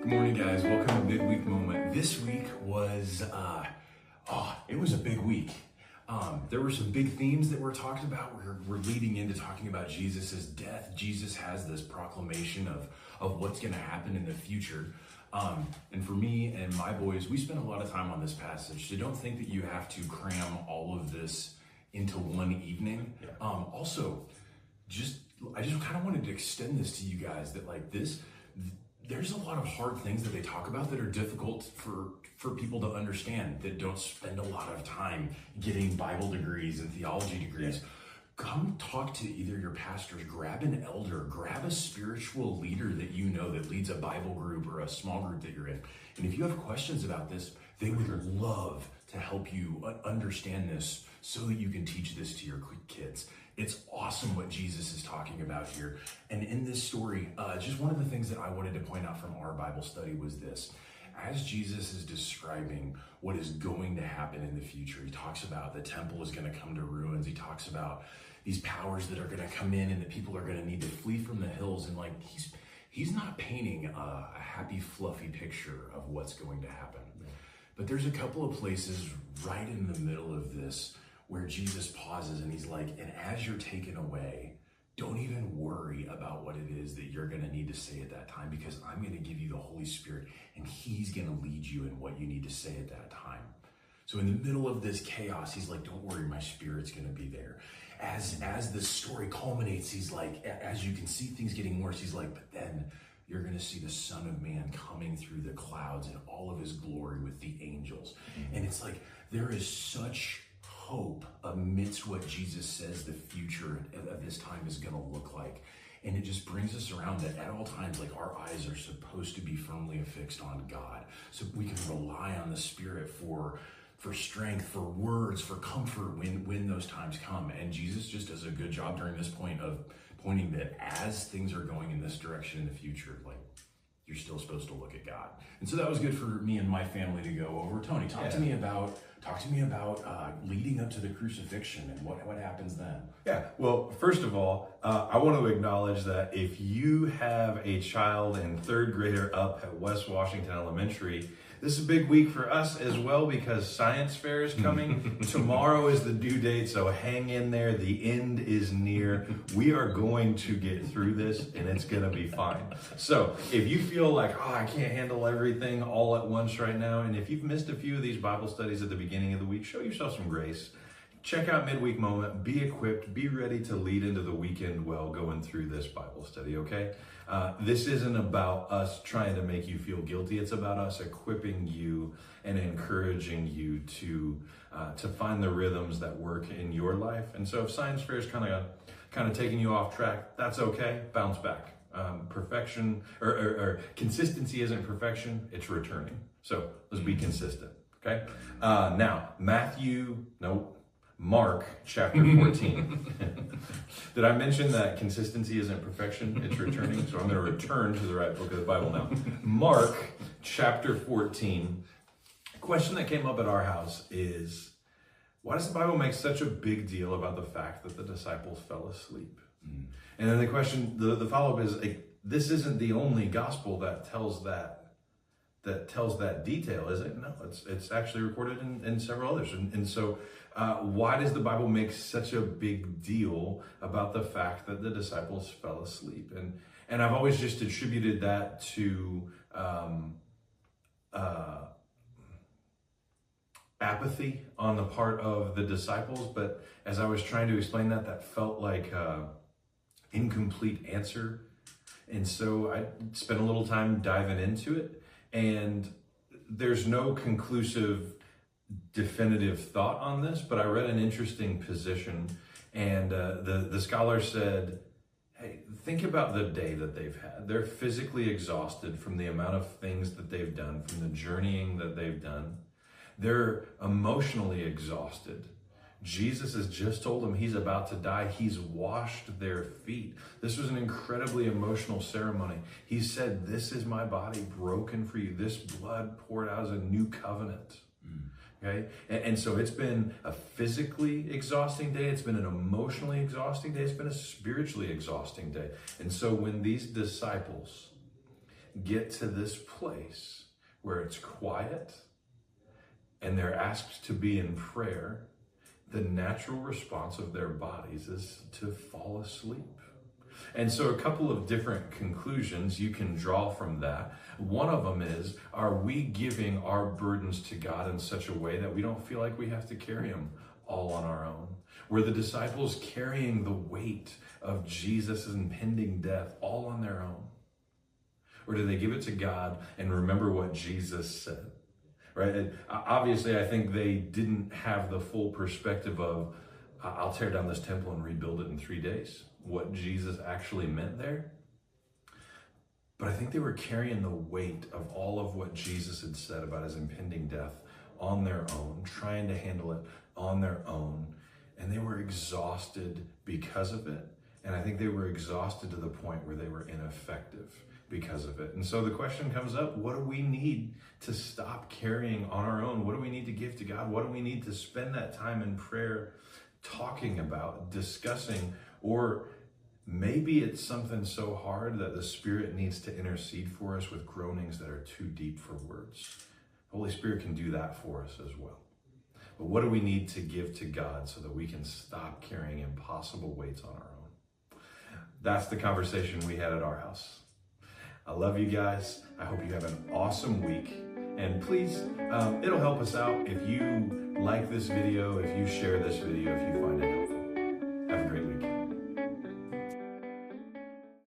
Good morning, guys. Welcome to Midweek Moment. This week was, it was a big week. There were some big themes that we're talking about. We're leading into talking about Jesus' death. Jesus has this proclamation of what's going to happen in the future. And for me and my boys, we spent a lot of time on this passage. So don't think that you have to cram all of this into one evening. Also, I just kind of wanted to extend this to you guys that there's a lot of hard things that they talk about that are difficult for people to understand that don't spend a lot of time getting Bible degrees and theology degrees. Come talk to either your pastors, grab an elder, grab a spiritual leader that you know that leads a Bible group or a small group that you're in. And if you have questions about this, they would love to help you understand this so that you can teach this to your kids. It's awesome what Jesus is talking about here. And in this story, just one of the things that I wanted to point out from our Bible study was this. As Jesus is describing what is going to happen in the future, he talks about the temple is going to come to ruins. He talks about these powers that are going to come in and that people are going to need to flee from the hills. And he's not painting a happy, fluffy picture of what's going to happen. But there's a couple of places right in the middle of this where Jesus pauses and he's like, and as you're taken away, don't even worry about what it is that you're going to need to say at that time, because I'm going to give you the Holy Spirit and he's going to lead you in what you need to say at that time. So in the middle of this chaos, he's like, don't worry, my Spirit's going to be there. As the story culminates, he's like, as you can see things getting worse, he's like, but then you're going to see the Son of Man coming through the clouds in all of his glory with the angels. And it's like, there is such hope amidst what Jesus says the future of this time is going to look like. And it just brings us around that at all times, like our eyes are supposed to be firmly affixed on God. So we can rely on the Spirit for strength, for words, for comfort when those times come. And Jesus just does a good job during this point of pointing that as things are going in this direction in the future, like you're still supposed to look at God. And so that was good for me and my family to go over. Tony, talk to me about leading up to the crucifixion and what happens then. Yeah, well, first of all, I want to acknowledge that if you have a child in third grader up at West Washington Elementary, this is a big week for us as well because science fair is coming. Tomorrow is the due date, so hang in there. The end is near. We are going to get through this, and it's going to be fine. So if you feel like, I can't handle everything all at once right now, and if you've missed a few of these Bible studies at the beginning of the week, show yourself some grace. Check out Midweek Moment. Be equipped. Be ready to lead into the weekend well going through this Bible study, okay? This isn't about us trying to make you feel guilty. It's about us equipping you and encouraging you to find the rhythms that work in your life. And so if science fair is kind of taking you off track, that's okay. Bounce back. Perfection or consistency isn't perfection. It's returning. So let's be consistent, okay? Now, Mark chapter 14. Did I mention that consistency isn't perfection? It's returning. So I'm going to return to the right book of the Bible now. Mark chapter 14. A question that came up at our house is, why does the Bible make such a big deal about the fact that the disciples fell asleep? And then the question, the follow-up is, this isn't the only gospel that tells that detail, is it? No, it's actually recorded in several others. And so why does the Bible make such a big deal about the fact that the disciples fell asleep? And I've always just attributed that to apathy on the part of the disciples. But as I was trying to explain that felt like incomplete answer. And so I spent a little time diving into it. And there's no conclusive, definitive thought on this, but I read an interesting position, and the scholar said, hey, think about the day that they've had. They're physically exhausted from the amount of things that they've done, from the journeying that they've done. They're emotionally exhausted. Jesus has just told them he's about to die. He's washed their feet. This was an incredibly emotional ceremony. He said, this is my body broken for you. This blood poured out as a new covenant. Okay? And so it's been a physically exhausting day. It's been an emotionally exhausting day. It's been a spiritually exhausting day. And so when these disciples, get to this place where it's quiet and they're asked to be in prayer, the natural response of their bodies is to fall asleep. And so a couple of different conclusions you can draw from that. One of them is, are we giving our burdens to God in such a way that we don't feel like we have to carry them all on our own? Were the disciples carrying the weight of Jesus' impending death all on their own? Or did they give it to God and remember what Jesus said? Right? And obviously, I think they didn't have the full perspective of, I'll tear down this temple and rebuild it in 3 days. What Jesus actually meant there. But I think they were carrying the weight of all of what Jesus had said about his impending death on their own, trying to handle it on their own. And they were exhausted because of it. And I think they were exhausted to the point where they were ineffective because of it. And so the question comes up, what do we need to stop carrying on our own? What do we need to give to God? What do we need to spend that time in prayer talking about, discussing? Or maybe it's something so hard that the Spirit needs to intercede for us with groanings that are too deep for words. The Holy Spirit can do that for us as well. But what do we need to give to God so that we can stop carrying impossible weights on our own? That's the conversation we had at our house. I love you guys. I hope you have an awesome week. And please, it'll help us out if you like this video, if you share this video, if you find it helpful.